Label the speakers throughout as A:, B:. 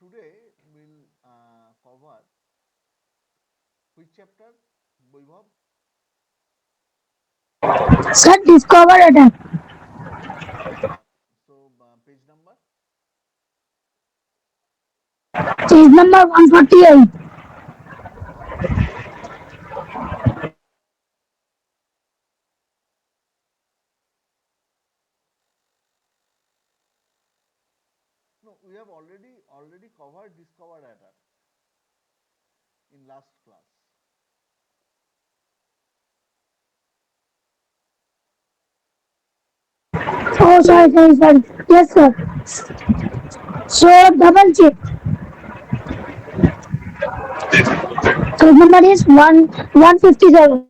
A: today we'll cover which chapter, Vaibhav?
B: Sir, discover attack.
A: Acha. So page number.
B: Page number 148.
A: No, we have already covered discover attack in last class.
B: Oh, sorry. Yes, sir. So, double check. Page number is 157.
A: Now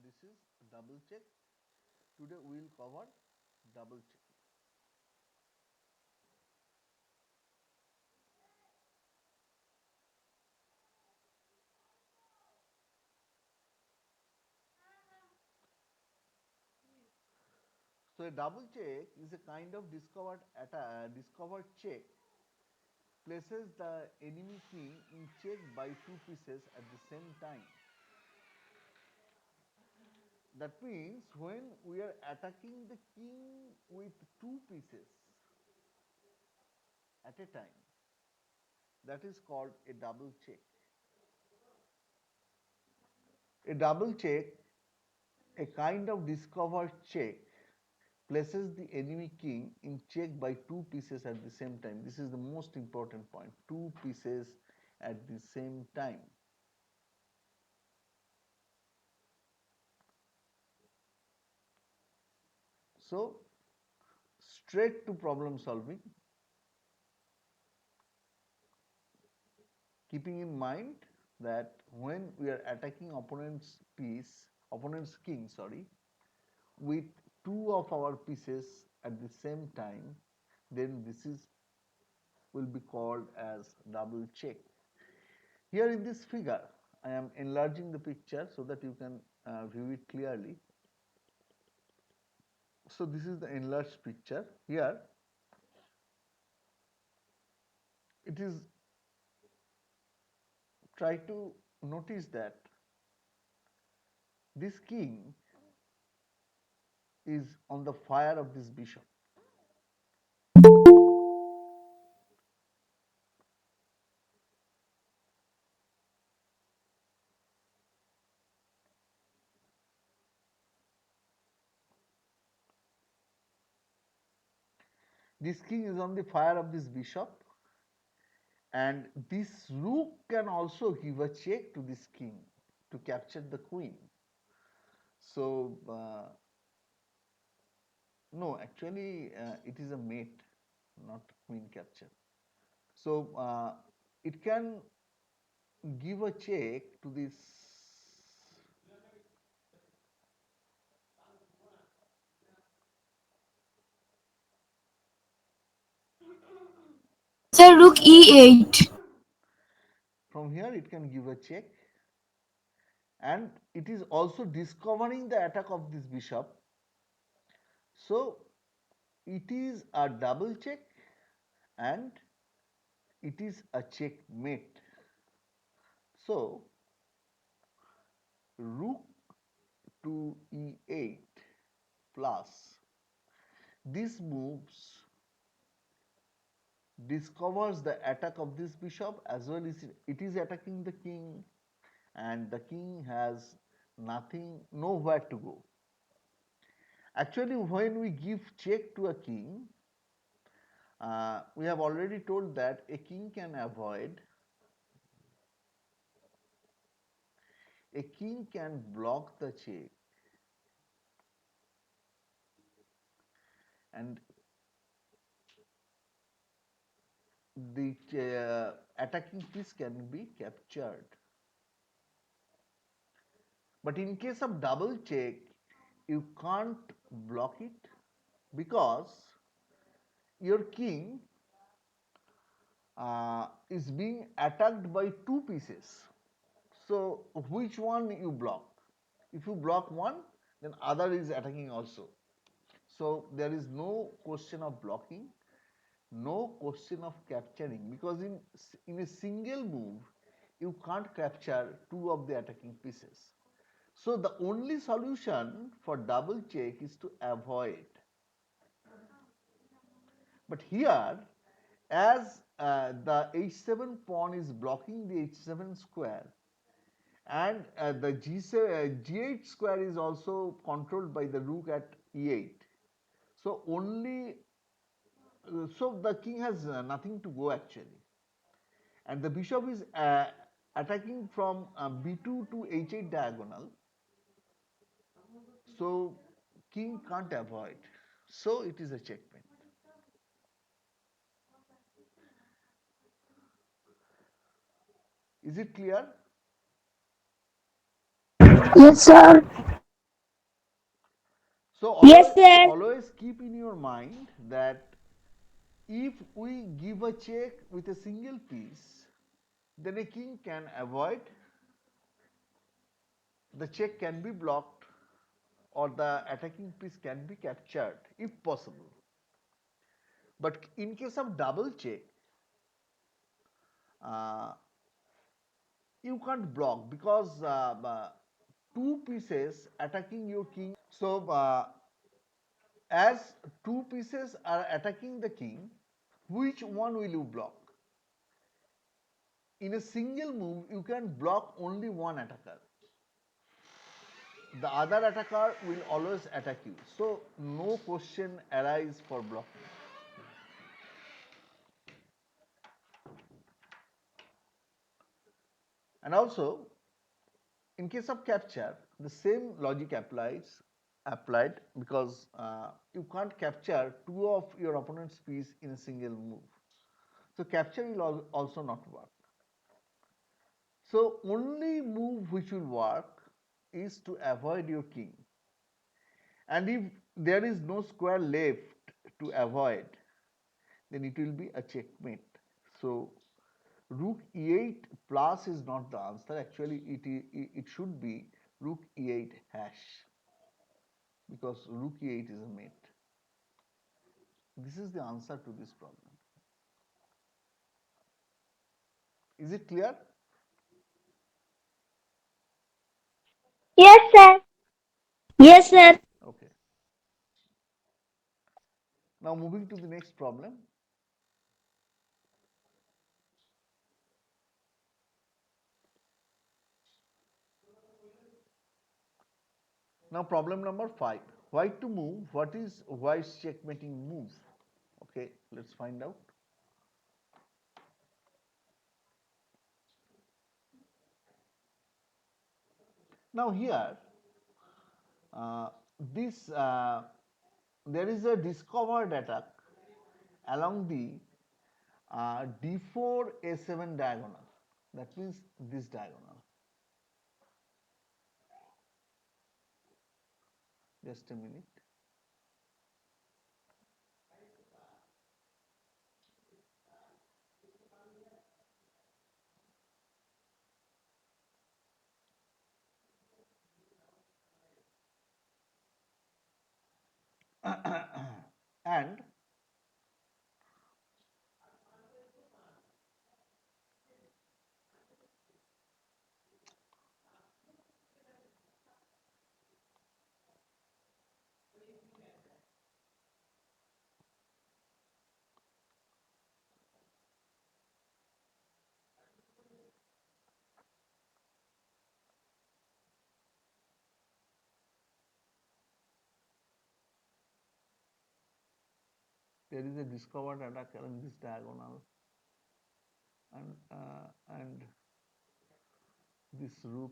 A: this is double check. Today we will cover double check. So a double check is a kind of discovered check places the enemy king in check by two pieces at the same time. That means when we are attacking the king with two pieces at a time, that is called a double check. A double check, a kind of discovered check, places the enemy king in check by two pieces at the same time. This is the most important point. Two pieces at the same time. So, straight to problem solving, keeping in mind that when we are attacking opponent's king, sorry, with two of our pieces at the same time, then this is will be called as double check. Here in this figure, I am enlarging the picture so that you can view it clearly. So this is the enlarged picture. Here it is, try to notice that this king is on the fire of this bishop. This king is on the fire of this bishop, and this rook can also give a check to this king to capture the queen. So no, actually it is a mate, not queen capture. So it can give a check to this.
B: Sir, rook e8.
A: From here it can give a check, and it is also discovering the attack of this bishop. So it is a double check and it is a checkmate. So rook to e8 plus this moves discovers the attack of this bishop, as well as it is attacking the king, and the king has nothing, nowhere to go. Actually, when we give check to a king, we have already told that a king can avoid, a king can block the check, and the attacking piece can be captured. But in case of double check, you can't block it because your king is being attacked by two pieces. So which one you block? If you block one, then other is attacking also. So there is no question of blocking. No question of capturing, because in a single move you can't capture two of the attacking pieces. So the only solution for double check is to avoid. But here, as the h7 pawn is blocking the h7 square, and the g8 square is also controlled by the rook at e8. So only so the king has nothing to go actually, and the bishop is attacking from b2 to h8 diagonal. So king can't avoid. So it is a checkmate. Is it clear?
B: Yes, sir.
A: So
B: Yes, sir.
A: always keep in your mind that if we give a check with a single piece, then a king can avoid, the check can be blocked, or the attacking piece can be captured if possible. But in case of double check, uh, you can't block, because two pieces attacking your king. So as two pieces are attacking the king, which one will you block? In a single move, you can block only one attacker. The other attacker will always attack you. So no question arises for blocking. And also, in case of capture, the same logic applied, because you can't capture two of your opponent's piece in a single move. So capture will also not work. So only move which will work is to avoid your king. And if there is no square left to avoid, then it will be a checkmate. So rook e8 plus is not the answer. Actually, it should be rook e8 hash, because rook e8 is a mate. This is the answer to this problem. Is it clear?
B: Yes, sir. Yes, sir.
A: Okay. Now moving to the next problem. Now problem number 5. White to move. What is white's checkmating move? Okay, let's find out. Now here, uh, this there is a discovered attack along the d4 a7 diagonal. That means this diagonal. Just a minute. And there is a discovered attack along this diagonal, and this rook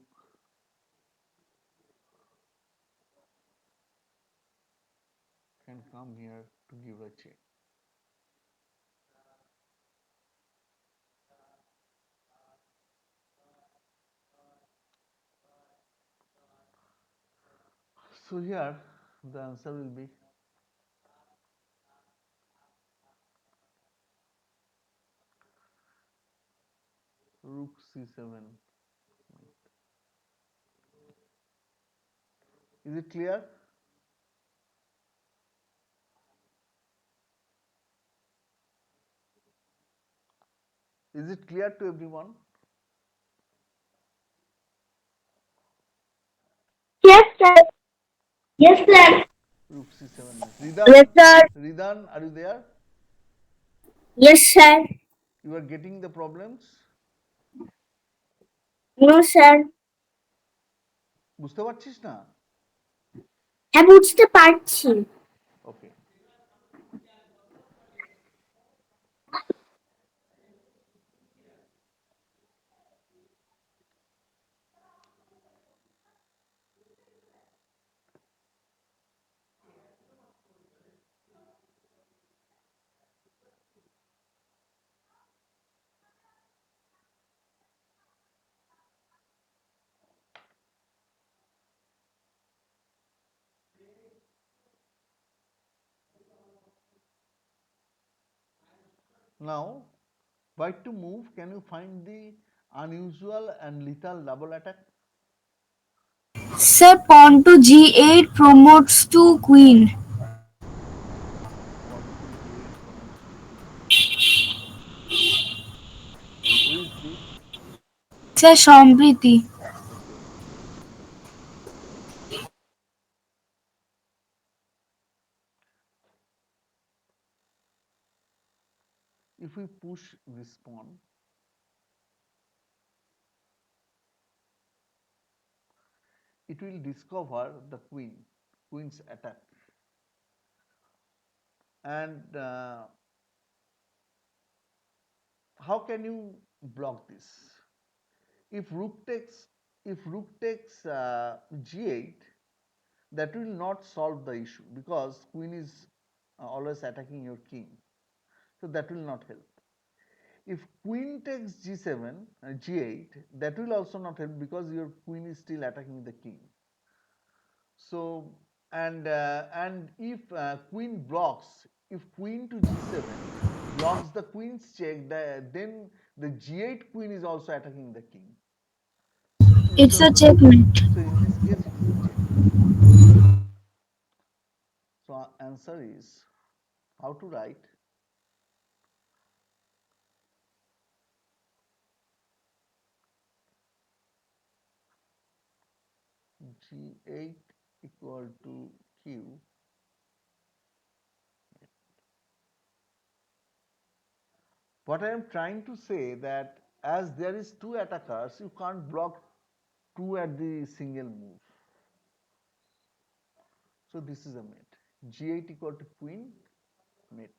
A: can come here to give a check. So here the answer will be rook c7. Is it clear? Is it clear to everyone?
B: Yes, sir. Yes, sir.
A: Rook c7 next.
B: Yes, sir.
A: Ridan, are you there?
B: Yes, sir.
A: You are getting the problems?
B: No, sir.
A: বুঝতে পারছিস না?
B: হ্যাঁ বুঝতে পারছি।
A: Okay. Now, white to move, can you find the unusual and lethal double attack?
B: Sir, pawn to g8 promotes to queen.
A: Pawn to g8 promotes to queen. Who is this?
B: Sir, Sampriti.
A: Okay. If we push this pawn, it will discover the queen's attack. And how can you block this? If rook takes g8, that will not solve the issue because queen is always attacking your king. So that will not help. If queen takes g7, g8, that will also not help because your queen is still attacking the king. So and if queen blocks, if queen to g7 blocks the queen's check, then the g8 queen is also attacking the king.
B: It's a checkmate.
A: So in this case, it is a checkmate. So our answer is how to write g8 equal to q. What I am trying to say that as there is two attackers, you can't block two at the single move. So this is a mate. g8 equal to queen, mate.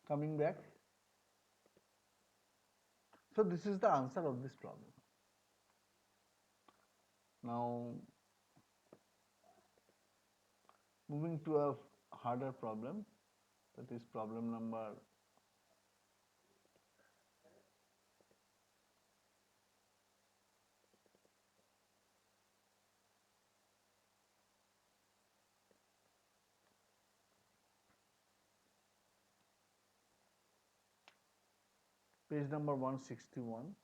A: Coming back. So this is the answer of this problem. Now moving to a harder problem, that is problem number page number 161.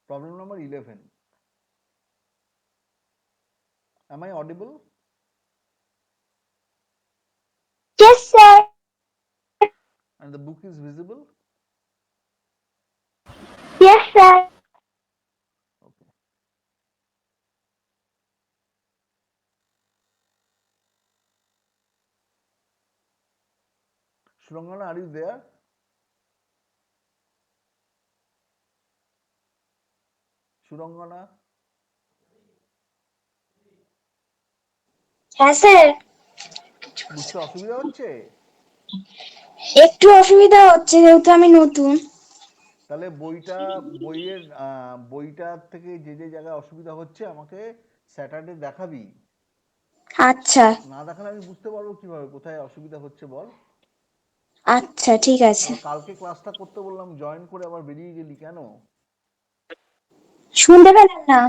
A: Problem number 11. Am I audible?
B: Yes, sir.
A: And the book is visible?
B: Yes, sir.
A: Okay. Surangana, are you there? Surangana,
B: হ্যাঁ sir.
A: বুঝতে অসুবিধা হচ্ছে?
B: একটু অসুবিধা হচ্ছে যেহেতু আমি নতুন।
A: তাহলে বইটার থেকে যে যে জায়গায় অসুবিধা হচ্ছে আমাকে স্যাটারডে দেখাবি।
B: আচ্ছা।
A: না দেখালে আমি বুঝতে পারবো কিভাবে কোথায় অসুবিধা হচ্ছে বল।
B: আচ্ছা ঠিক আছে।
A: আবার কালকে ক্লাসটা করতে বললাম, জয়েন করে আবার বেরিয়ে গেলি কেন?
B: শুনতে পেলেন না?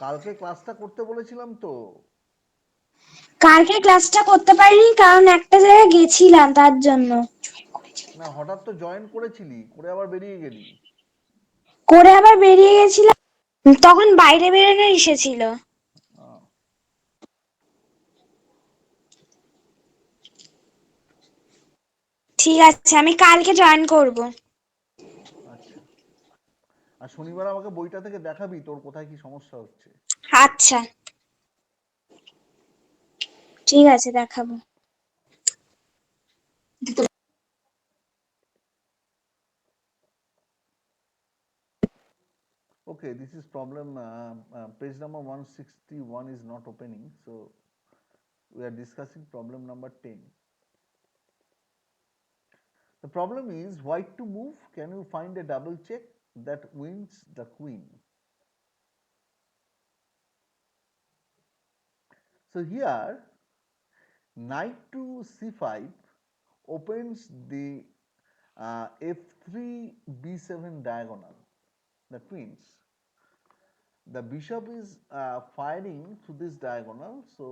A: কালকে ক্লাসটা করতে বলেছিলাম তো।
B: কালকে ক্লাসটা করতে পারিনি কারণ একটা জায়গায় গেছিলাম তার জন্য।
A: না, হঠাৎ তো জয়েন করেছিলি, করে আবার বেরিয়ে গেলি।
B: করে আবার বেরিয়ে গেছিলাম, তখন বাইরে বেরোনোর ইসে ছিল।
A: আহ,
B: ঠিক আছে, আমি কালকে জয়েন করব।
A: আচ্ছা। আর শনিবার আমাকে বইটা থেকে দেখাবি তোর কোথায় কি সমস্যা হচ্ছে।
B: আচ্ছা ঠিক আছে, দেখাবো।
A: Okay, this is problem. Page number 161 is not opening, so we are discussing problem number 10. The problem is white to move. Can you find a double check that wins the queen? So here, knight to c5 opens the f3 b7 diagonal. That means the bishop is firing through this diagonal. So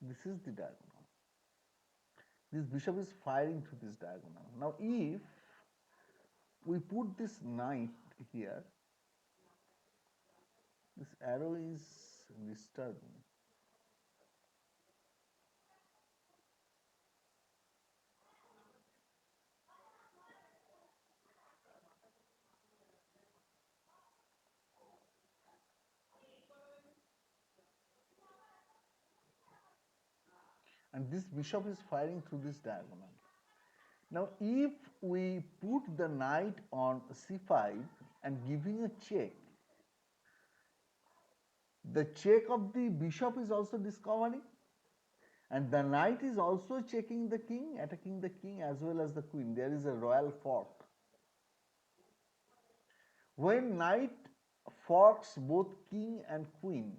A: this is the diagonal. This bishop is firing through this diagonal. Now if we put this knight here, this arrow is disturbing. And this bishop is firing through this diagonal. Now if we put the knight on c5 and giving a check, the check of the bishop is also discovering, and the knight is also checking the king, attacking the king as well as the queen. There is a royal fork. When knight forks both king and queen,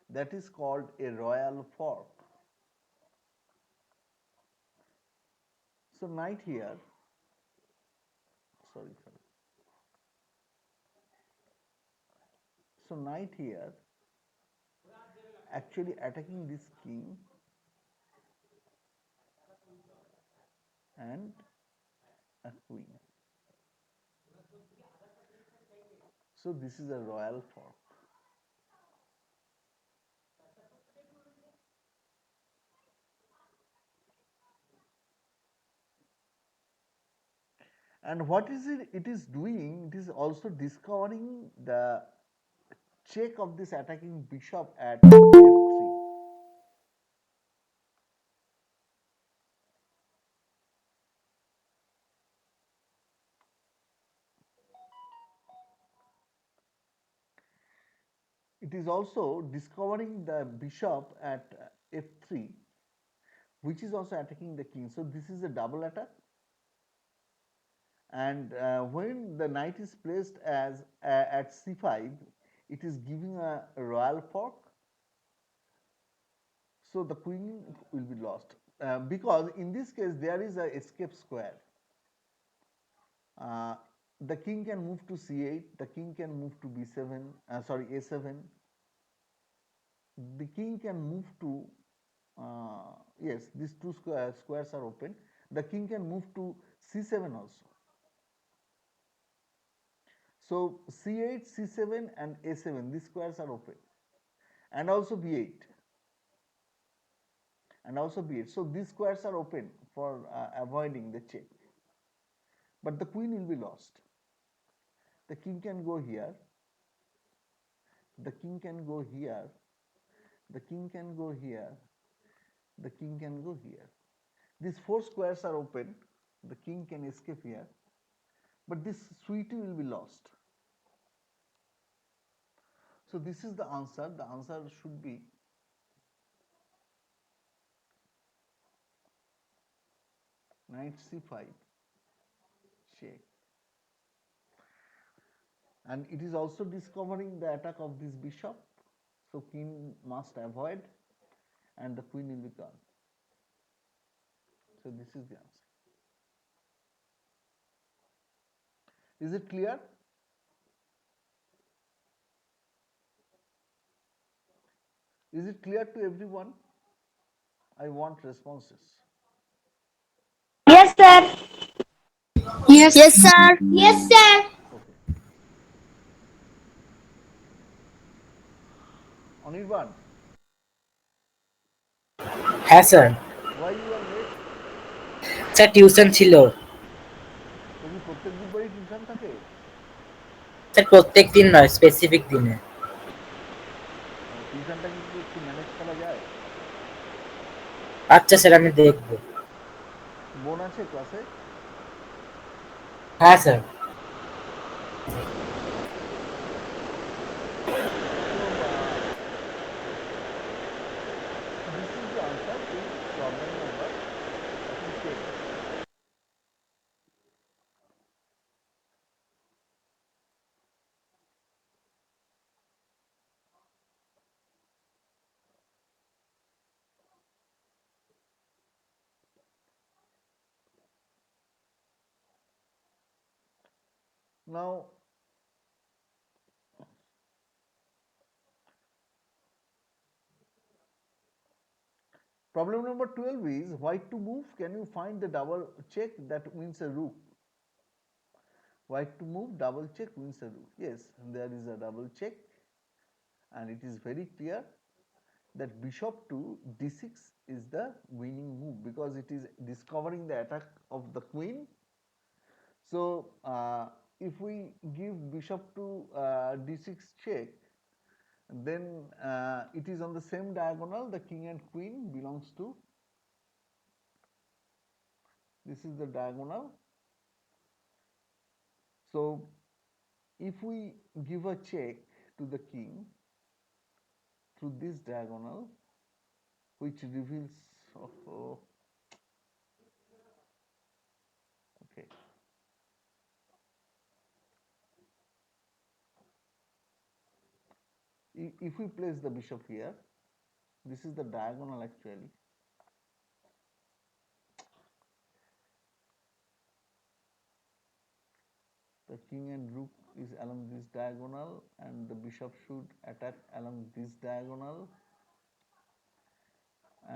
A: that is called a royal fork. So knight here, sorry. So knight here actually attacking this king and a queen. So this is a royal fork. And what is it? It is doing, it is also discovering the check of this attacking bishop at f3. It is also discovering the bishop at f3, which is also attacking the king. So this is a double attack. And when the knight is placed as at c5, it is giving a royal fork. So the queen will be lost because in this case there is a escape square. Uh, the king can move to c8, the king can move to b7, sorry, a7. The king can move to, yes, these two squares are open. The king can move to c7 also. So c8, c7 and a7, these squares are open, and also b8, and also b8. So these squares are open for avoiding the check, but the queen will be lost. The king can go here, the king can go here, the king can go here, the king can go here. These four squares are open, the king can escape here, but this suite will be lost. So this is the answer. The answer should be knight c5 check, and it is also discovering the attack of this bishop, so king must avoid and the queen will be gone. So this is the answer. Is it clear? Is it clear to everyone? I want responses.
B: Yes, sir.
C: Yes.
D: Yes, sir.
C: Yes, sir.
A: Okay. Anirban,
D: হ্যাঁ sir.
A: why you are late?
D: Sir tuition ছিল।
A: তো কি প্রত্যেক বুধবারই tuition থাকে?
D: Sir প্রত্যেক দিন নয়, specific দিনে।
A: ও টিউশনটা কি একটু ম্যানেজ করা যায়?
D: আচ্ছা স্যার, আমি দেখব।
A: বোন আছে ক্লাসে?
D: হ্যাঁ sir.
A: So this is the answer to problem number, I think, 10. Now, problem number 12 is white to move. Can you find the double check that wins a rook? White to move, double check wins a rook. Yes, there is a double check, and it is very clear that bishop to d6 is the winning move because it is discovering the attack of the queen. So if we give bishop to d6 check, then it is on the same diagonal. The king and queen belongs to, this is the diagonal. So if we give a check to the king through this diagonal, which reveals, oh, okay, if we place the bishop here, this is the diagonal actually. The king and rook is along this diagonal, and the bishop should attack along this diagonal,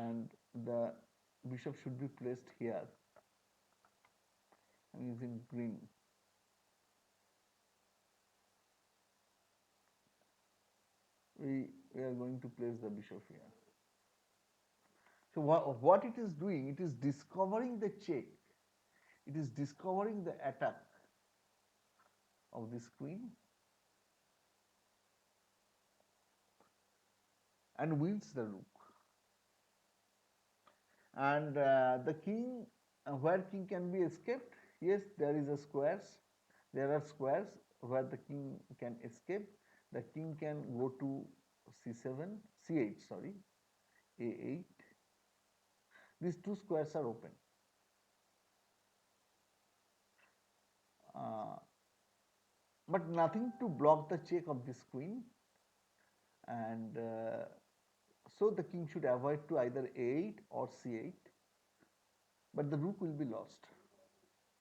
A: and the bishop should be placed here. I'm using green. We are going to place the bishop here. So what it is doing, it is discovering the check, it is discovering the attack of this queen and wins the rook. And the king, where king can be escaped? Yes, there is a squares. There are squares where the king can escape. The king can go to c7, c8, sorry, a8. These two squares are open. But nothing to block the check of this queen, and so the king should avoid to either a8 or c8, but the rook will be lost.